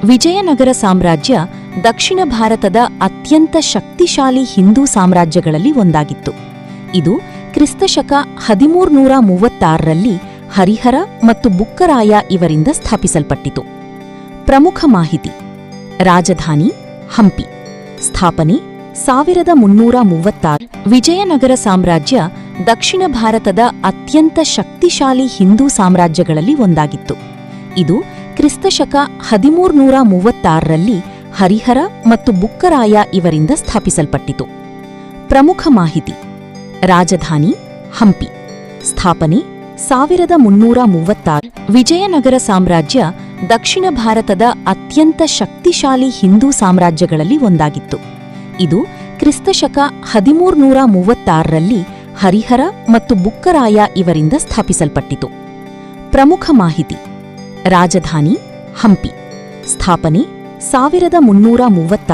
ವಿಜಯನಗರ ಸಾಮ್ರಾಜ್ಯ ದಕ್ಷಿಣ ಭಾರತದ ಅತ್ಯಂತ ಶಕ್ತಿಶಾಲಿ ಹಿಂದೂ ಸಾಮ್ರಾಜ್ಯಗಳಲ್ಲಿ ಒಂದಾಗಿತ್ತು. ಇದು ಕ್ರಿಸ್ತಶಕ 1336ರಲ್ಲಿ ಹರಿಹರ ಮತ್ತು ಬುಕ್ಕರಾಯ ಇವರಿಂದ ಸ್ಥಾಪಿಸಲ್ಪಟ್ಟಿತು. ಪ್ರಮುಖ ಮಾಹಿತಿ: ರಾಜಧಾನಿ ಹಂಪಿ, ಸ್ಥಾಪನೆ 1336. ವಿಜಯನಗರ ಸಾಮ್ರಾಜ್ಯ ದಕ್ಷಿಣ ಭಾರತದ ಅತ್ಯಂತ ಶಕ್ತಿಶಾಲಿ ಹಿಂದೂ ಸಾಮ್ರಾಜ್ಯಗಳಲ್ಲಿ ಒಂದಾಗಿತ್ತು. ಇದು ಕ್ರಿಸ್ತಶಕ 1336ರಲ್ಲಿ ಹರಿಹರ ಮತ್ತು ಬುಕ್ಕರಾಯ ಇವರಿಂದ ಸ್ಥಾಪಿಸಲ್ಪಟ್ಟಿತು. ಪ್ರಮುಖ ಮಾಹಿತಿ: ರಾಜಧಾನಿ ಹಂಪಿ, ಸ್ಥಾಪನೆ 1336. ವಿಜಯನಗರ ಸಾಮ್ರಾಜ್ಯ ದಕ್ಷಿಣ ಭಾರತದ ಅತ್ಯಂತ ಶಕ್ತಿಶಾಲಿ ಹಿಂದೂ ಸಾಮ್ರಾಜ್ಯಗಳಲ್ಲಿ ಒಂದಾಗಿತ್ತು. ಇದು ಕ್ರಿಸ್ತಶಕ 1336ರಲ್ಲಿ ಹರಿಹರ ಮತ್ತು ಬುಕ್ಕರಾಯ ಇವರಿಂದ ಸ್ಥಾಪಿಸಲ್ಪಟ್ಟಿತು. ಪ್ರಮುಖ ಮಾಹಿತಿ: ರಾಜಧಾನಿ ಹಂಪಿ, ಸ್ಥಾಪನೆ 1336.